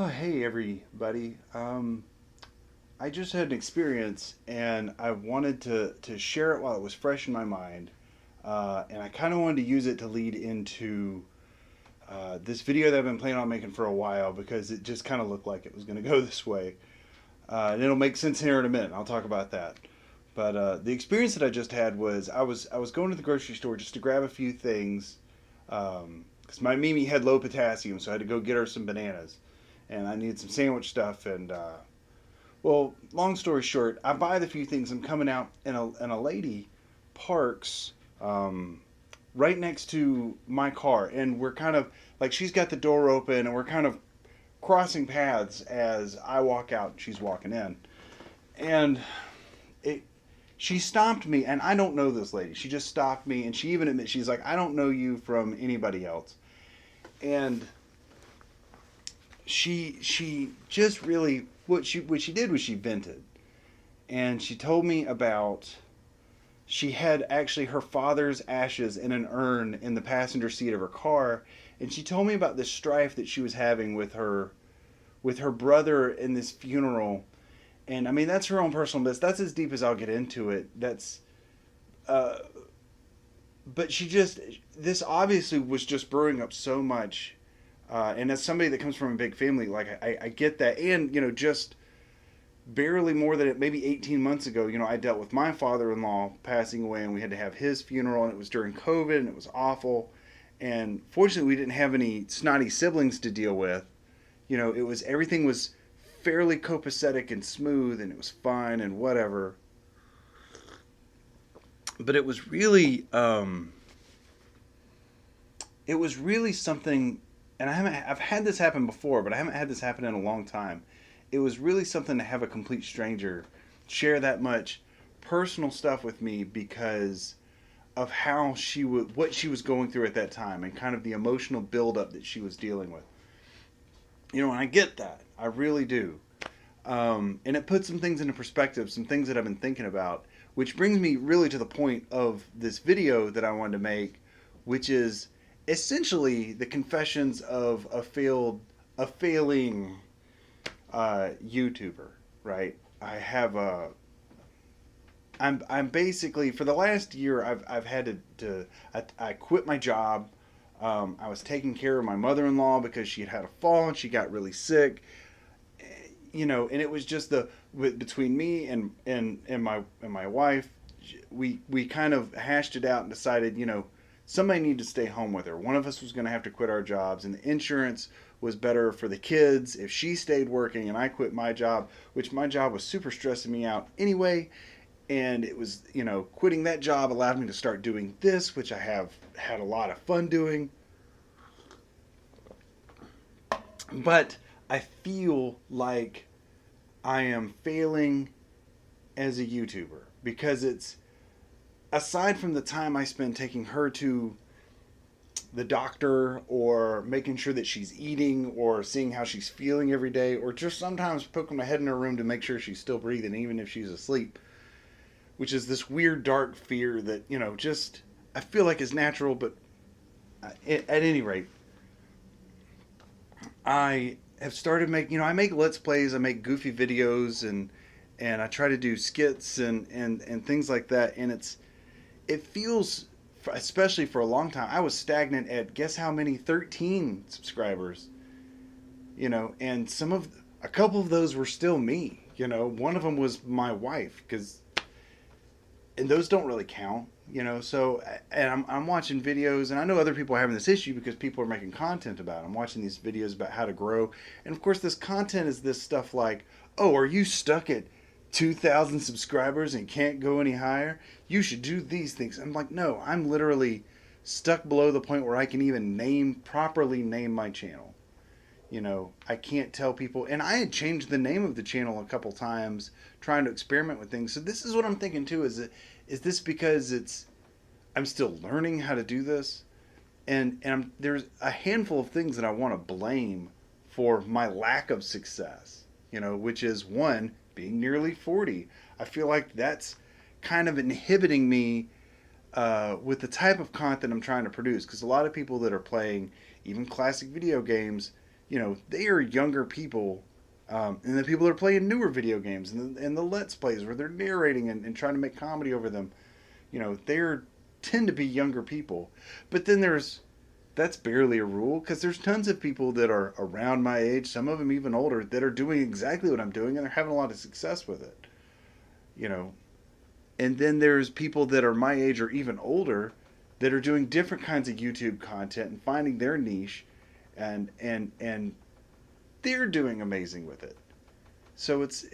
Oh, hey everybody. I just had an experience and I wanted to share it while it was fresh in my mind. And I kind of wanted to use it to lead into this video that I've been planning on making for a while because it just kind of looked like it was going to go this way. And it'll make sense here in a minute. I'll talk about that. But the experience that I just had was I was going to the grocery store just to grab a few things because my Mimi had low potassium, so I had to go get her some bananas and I needed some sandwich stuff. And well, long story short, I buy the few things. I'm coming out, and a lady parks right next to my car, and we're kind of like she's got the door open, and we're kind of crossing paths as I walk out and she's walking in, and it. She stopped me, and I don't know this lady. She just stopped me, and she even admits she's like, I don't know you from anybody else, and she just really what she did was she vented, and she told me about she had actually her father's ashes in an urn in the passenger seat of her car, and she told me about this strife that she was having with her brother in this funeral. And I mean, that's her own personal business. That's as deep as I'll get into it. That's uh but she just this obviously was just brewing up so much, and as somebody that comes from a big family, like I get that. And just barely more than maybe 18 months ago, I dealt with my father-in-law passing away, and we had to have his funeral, and it was during COVID, and it was awful. And fortunately, we didn't have any snotty siblings to deal with. It was everything was fairly copacetic and smooth, and it was fine and whatever. But it was really something. And I've had this happen before, but I haven't had this happen in a long time. It was really something to have a complete stranger share that much personal stuff with me because of how what she was going through at that time, and kind of the emotional buildup that she was dealing with. And I get that, I really do. And it puts some things into perspective, some things that I've been thinking about, which brings me really to the point of this video that I wanted to make, which is essentially the confessions of a failing YouTuber. Right? I'm basically, for the last year, I've had I quit my job. I was taking care of my mother-in-law because she had a fall and she got really sick. And it was just between me and my wife. We kind of hashed it out and decided, somebody needed to stay home with her. One of us was going to have to quit our jobs, and the insurance was better for the kids if she stayed working and I quit my job, which my job was super stressing me out anyway. And it was, quitting that job allowed me to start doing this, which I have had a lot of fun doing. But I feel like I am failing as a YouTuber because it's, aside from the time I spend taking her to the doctor, or making sure that she's eating, or seeing how she's feeling every day, or just sometimes poking my head in her room to make sure she's still breathing even if she's asleep, which is this weird dark fear that, just I feel like is natural. But at any rate, I have started making, I make let's plays, I make goofy videos, and I try to do skits and things like that. And it feels, especially for a long time, I was stagnant at, guess how many? 13 subscribers. And a couple of those were still me. One of them was my wife, and those don't really count. So, and I'm watching videos, and I know other people are having this issue because people are making content about it. I'm watching these videos about how to grow, and of course this content is this stuff like, oh, are you stuck at 2,000 subscribers and can't go any higher? You should do these things. I'm like, no, I'm literally stuck below the point where I can even properly name my channel. I can't tell people, and I had changed the name of the channel a couple times trying to experiment with things. So this is what I'm thinking too, is this because I'm still learning how to do this? And there's a handful of things that I want to blame for my lack of success, which is, one, being nearly 40. I feel like that's kind of inhibiting me with the type of content I'm trying to produce, because a lot of people that are playing even classic video games, they are younger people, and the people that are playing newer video games and the let's plays where they're narrating and trying to make comedy over them. They're tend to be younger people. But then that's barely a rule because there's tons of people that are around my age, some of them even older, that are doing exactly what I'm doing and they're having a lot of success with it. You know, and then there's people that are my age or even older that are doing different kinds of YouTube content and finding their niche, and they're doing amazing with it. So it's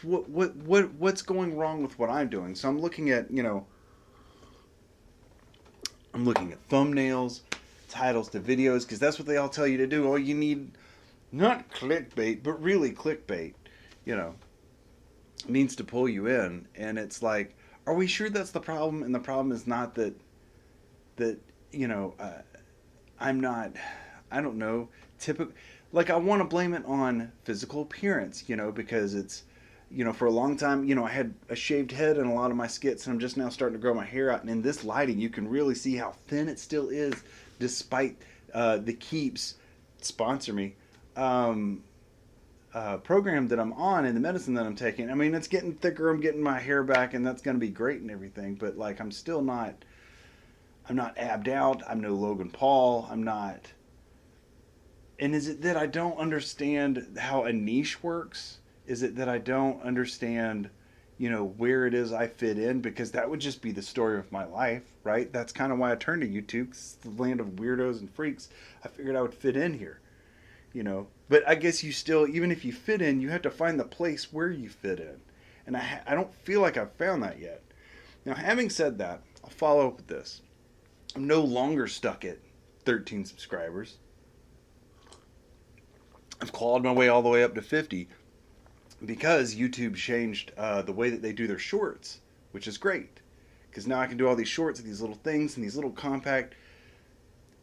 what's going wrong with what I'm doing. So I'm looking at thumbnails, titles to videos because that's what they all tell you to do. Oh, you need not clickbait, but really clickbait. You know, means to pull you in, and it's like, are we sure that's the problem? And the problem is not that you know I'm not, I don't know, typical. Like I want to blame it on physical appearance, because it's, for a long time, I had a shaved head in a lot of my skits, and I'm just now starting to grow my hair out. And in this lighting, you can really see how thin it still is, despite the Keeps sponsor me program that I'm on and the medicine that I'm taking. I mean, it's getting thicker. I'm getting my hair back, and that's going to be great and everything. But like, I'm still not. I'm not abbed out. I'm no Logan Paul. I'm not. And is it that I don't understand how a niche works? Is it that I don't understand, where it is I fit in? Because that would just be the story of my life, right? That's kind of why I turned to YouTube. 'Cause it's the land of weirdos and freaks. I figured I would fit in here. But I guess you still, even if you fit in, you have to find the place where you fit in. And I don't feel like I've found that yet. Now, having said that, I'll follow up with this. I'm no longer stuck at 13 subscribers. I've clawed my way all the way up to 50 because YouTube changed the way that they do their shorts, which is great. Because now I can do all these shorts and these little things and these little compact,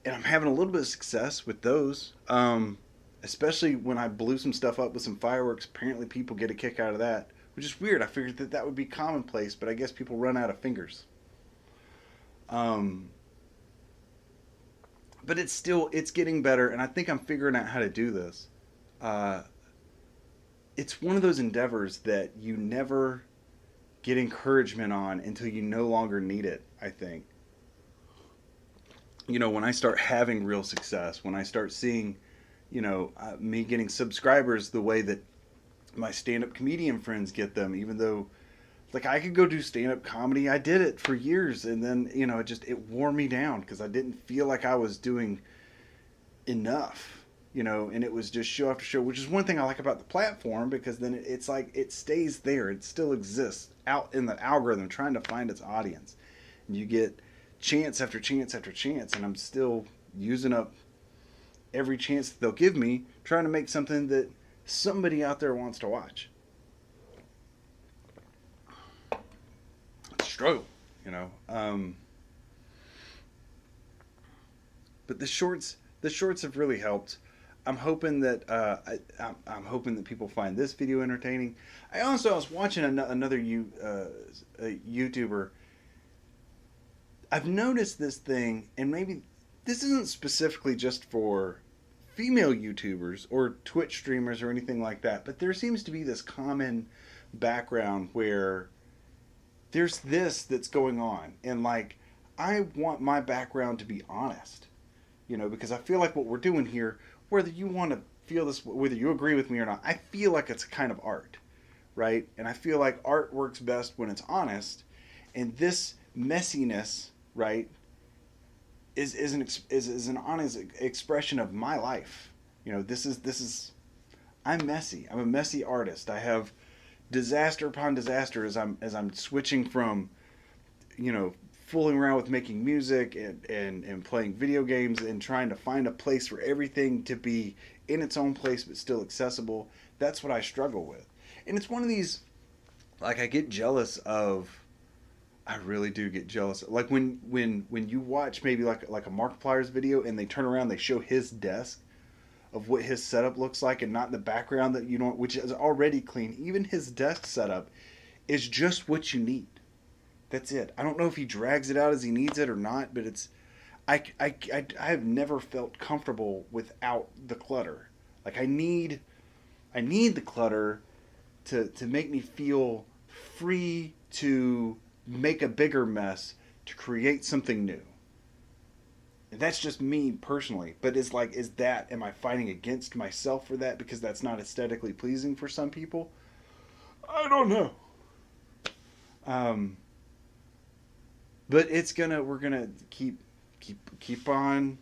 and I'm having a little bit of success with those. Especially when I blew some stuff up with some fireworks. Apparently people get a kick out of that, which is weird. I figured that would be commonplace, but I guess people run out of fingers. But it's getting better, and I think I'm figuring out how to do this. It's one of those endeavors that you never get encouragement on until you no longer need it, I think. When I start having real success, when I start seeing, me getting subscribers the way that my stand-up comedian friends get them, even though, like, I could go do stand-up comedy. I did it for years, and then, it wore me down because I didn't feel like I was doing enough, and it was just show after show, which is one thing I like about the platform, because then it's like it stays there. It still exists out in the algorithm trying to find its audience. And you get chance after chance after chance, and I'm still using up every chance that they'll give me, trying to make something that somebody out there wants to watch. It's a struggle. But the shorts have really helped. I'm hoping that I'm hoping that people find this video entertaining. I was watching another YouTuber. I've noticed this thing, and maybe this isn't specifically just for female YouTubers or Twitch streamers or anything like that, but there seems to be this common background where there's this that's going on, and like, I want my background to be honest, because I feel like what we're doing here, whether you want to feel this, whether you agree with me or not, I feel like it's a kind of art, right? And I feel like art works best when it's honest, and this messiness, right, is an honest expression of my life. This is I'm messy. I'm a messy artist. I have disaster upon disaster as I'm switching from, fooling around with making music and playing video games and trying to find a place for everything to be in its own place but still accessible. That's what I struggle with. And it's one of these, like, I really do get jealous. Like when you watch maybe like a Markiplier's video and they turn around, they show his desk of what his setup looks like and not the background that which is already clean. Even his desk setup is just what you need. That's it. I don't know if he drags it out as he needs it or not, but I have never felt comfortable without the clutter. Like I need the clutter to make me feel free to make a bigger mess to create something new. And that's just me personally. But it's like, is that, am I fighting against myself for that because that's not aesthetically pleasing for some people? I don't know. Um, but we're gonna keep on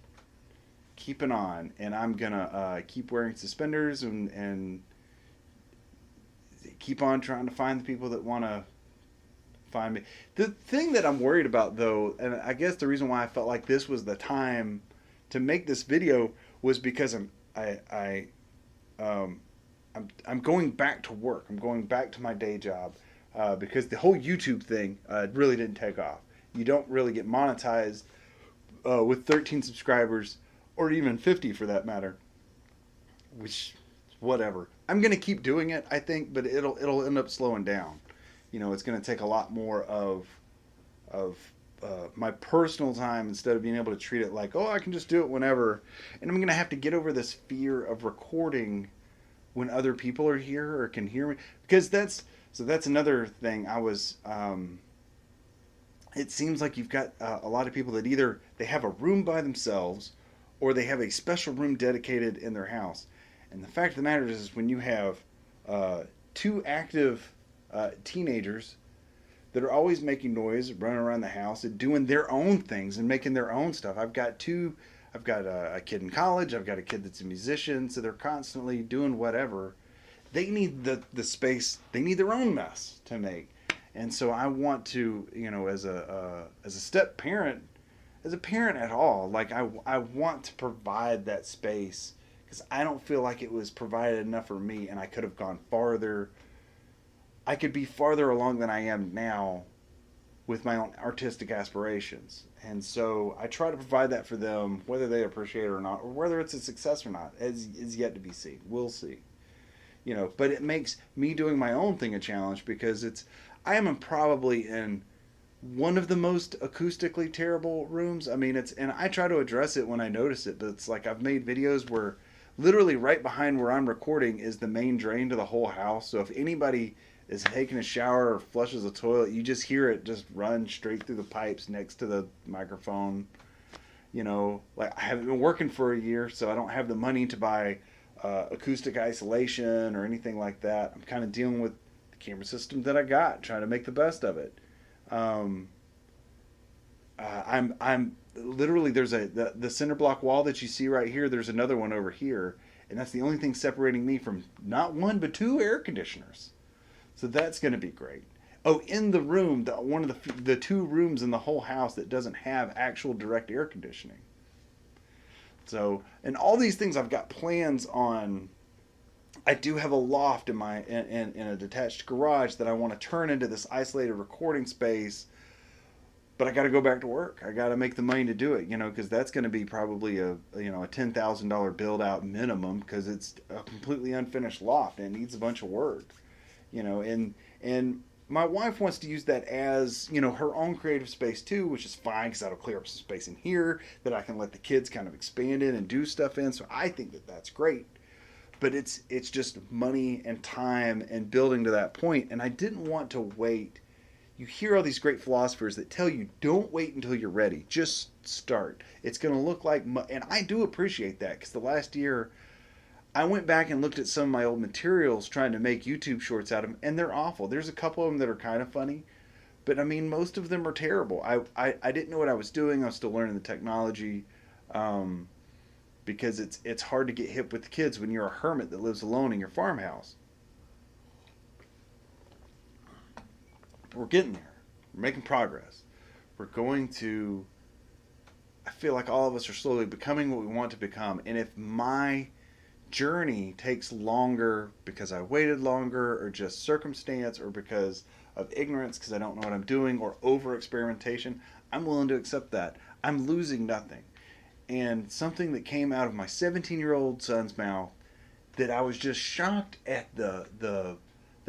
keeping on, and I'm gonna keep wearing suspenders and keep on trying to find the people that want to find me. The thing that I'm worried about, though, and I guess the reason why I felt like this was the time to make this video was because I I'm going back to work. I'm going back to my day job because the whole YouTube thing really didn't take off. You don't really get monetized with 13 subscribers or even 50 for that matter. Which, whatever. I'm gonna keep doing it, I think, but it'll end up slowing down. It's gonna take a lot more of my personal time instead of being able to treat it like, oh, I can just do it whenever. And I'm gonna have to get over this fear of recording when other people are here or can hear me, because that's another thing. It seems like you've got a lot of people that either they have a room by themselves or they have a special room dedicated in their house. And the fact of the matter is when you have uh, two active teenagers that are always making noise, running around the house and doing their own things and making their own stuff. I've got a kid in college. I've got a kid that's a musician. So they're constantly doing whatever. They need the space. They need their own mess to make. And so I want to, as a step parent, as a parent at all, like I want to provide that space because I don't feel like it was provided enough for me, and I could have gone farther. I could be farther along than I am now with my own artistic aspirations. And so I try to provide that for them, whether they appreciate it or not, or whether it's a success or not, is yet to be seen. We'll see. But it makes me doing my own thing a challenge because I am probably in one of the most acoustically terrible rooms. I mean, and I try to address it when I notice it, but it's like I've made videos where literally right behind where I'm recording is the main drain to the whole house. So if anybody is taking a shower or flushes a toilet, you just hear it just run straight through the pipes next to the microphone. Like I haven't been working for a year, so I don't have the money to buy acoustic isolation or anything like that. I'm kind of dealing with the camera system that I got, trying to make the best of it. Um, I'm literally there's the cinder block wall that you see right here. There's another one over here, and that's the only thing separating me from not one but two air conditioners. So that's going to be great. Oh, in the room, one of the two rooms in the whole house that doesn't have actual direct air conditioning. So, and all these things I've got plans on. I do have a loft in a detached garage that I want to turn into this isolated recording space, but I got to go back to work. I got to make the money to do it, because that's going to be probably a $10,000 build out minimum because it's a completely unfinished loft and it needs a bunch of work, and my wife wants to use that as her own creative space too, which is fine because that'll clear up some space in here that I can let the kids kind of expand in and do stuff in. So I think that that's great. But it's just money and time and building to that point. And I didn't want to wait. You hear all these great philosophers that tell you don't wait until you're ready. Just start. It's going to look like, and I do appreciate that because the last year I went back and looked at some of my old materials trying to make YouTube shorts out of them, and they're awful. There's a couple of them that are kind of funny, but I mean, most of them are terrible. I didn't know what I was doing. I was still learning the technology. Because it's hard to get hip with the kids when you're a hermit that lives alone in your farmhouse. We're getting there. We're making progress. We're going to. I feel like all of us are slowly becoming what we want to become. And if my journey takes longer because I waited longer, or just circumstance, or because of ignorance because I don't know what I'm doing, or over experimentation, I'm willing to accept that. I'm losing nothing. And something that came out of my 17-year-old son's mouth that I was just shocked at the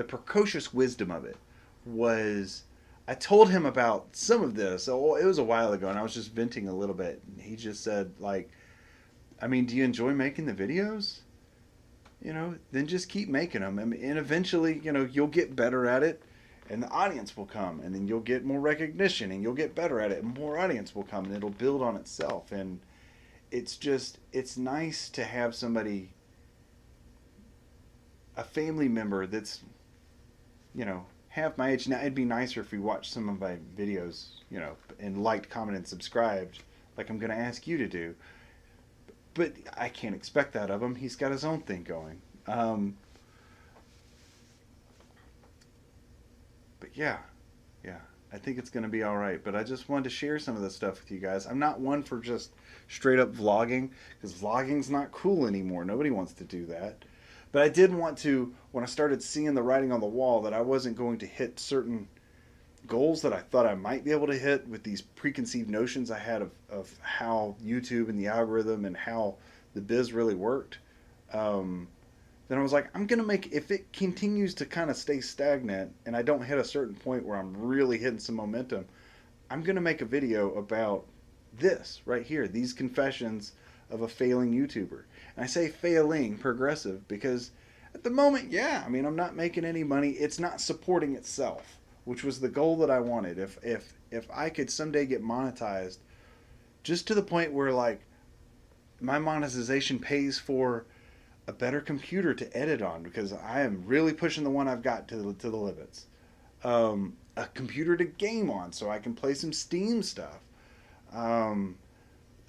precocious wisdom of it was, I told him about some of this. Oh, it was a while ago, and I was just venting a little bit. And he just said, like, I mean, do you enjoy making the videos? Then just keep making them. I mean, and eventually, you'll get better at it, and the audience will come, and then you'll get more recognition, and you'll get better at it, and more audience will come, and it'll build on itself. And it's nice to have somebody, a family member that's, half my age. Now, it'd be nicer if you watched some of my videos, and liked, commented, and subscribed, like I'm going to ask you to do. But I can't expect that of him. He's got his own thing going. But yeah, I think it's going to be all right. But I just wanted to share some of this stuff with you guys. I'm not one for just straight up vlogging, because vlogging's not cool anymore. Nobody wants to do that. But I did want to, when I started seeing the writing on the wall that I wasn't going to hit certain goals that I thought I might be able to hit with these preconceived notions I had of how YouTube and the algorithm and how the biz really worked, then I was like, I'm going to make, if it continues to kind of stay stagnant and I don't hit a certain point where I'm really hitting some momentum, I'm going to make a video about this right here, these confessions of a failing YouTuber. And I say failing progressive because at the moment, yeah, I mean, I'm not making any money. It's not supporting itself, which was the goal that I wanted. If I could someday get monetized, just to the point where like my monetization pays for a better computer to edit on, because I am really pushing the one I've got to the limits. A computer to game on so I can play some Steam stuff. Um,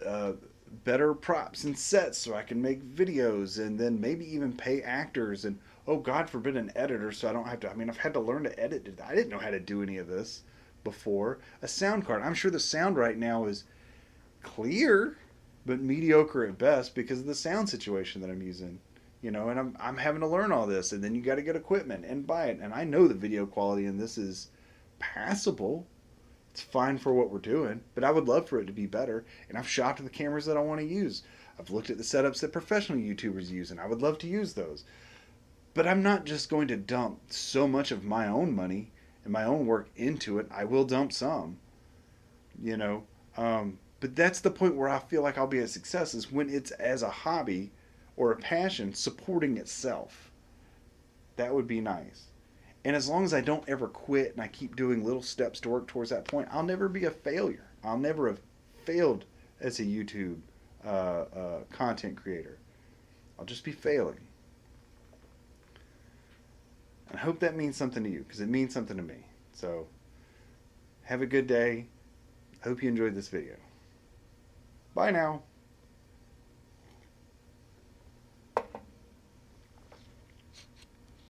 uh, Better props and sets so I can make videos, and then maybe even pay actors, and oh God forbid an editor, so I don't have to. I mean, I've had to learn to edit. I didn't know how to do any of this before. A sound card. I'm sure the sound right now is clear, but mediocre at best because of the sound situation that I'm using. And I'm having to learn all this, and then you got to get equipment and buy it. And I know the video quality in this is passable. It's fine for what we're doing, but I would love for it to be better. And I've shopped the cameras that I want to use. I've looked at the setups that professional YouTubers use, and I would love to use those. But I'm not just going to dump so much of my own money and my own work into it. I will dump some, you know. But that's the point where I feel like I'll be a success, is when it's as a hobby or a passion supporting itself. That would be nice. And as long as I don't ever quit and I keep doing little steps to work towards that point, I'll never be a failure. I'll never have failed as a YouTube content creator. I'll just be failing. And I hope that means something to you, because it means something to me. So, have a good day. I hope you enjoyed this video. Bye now.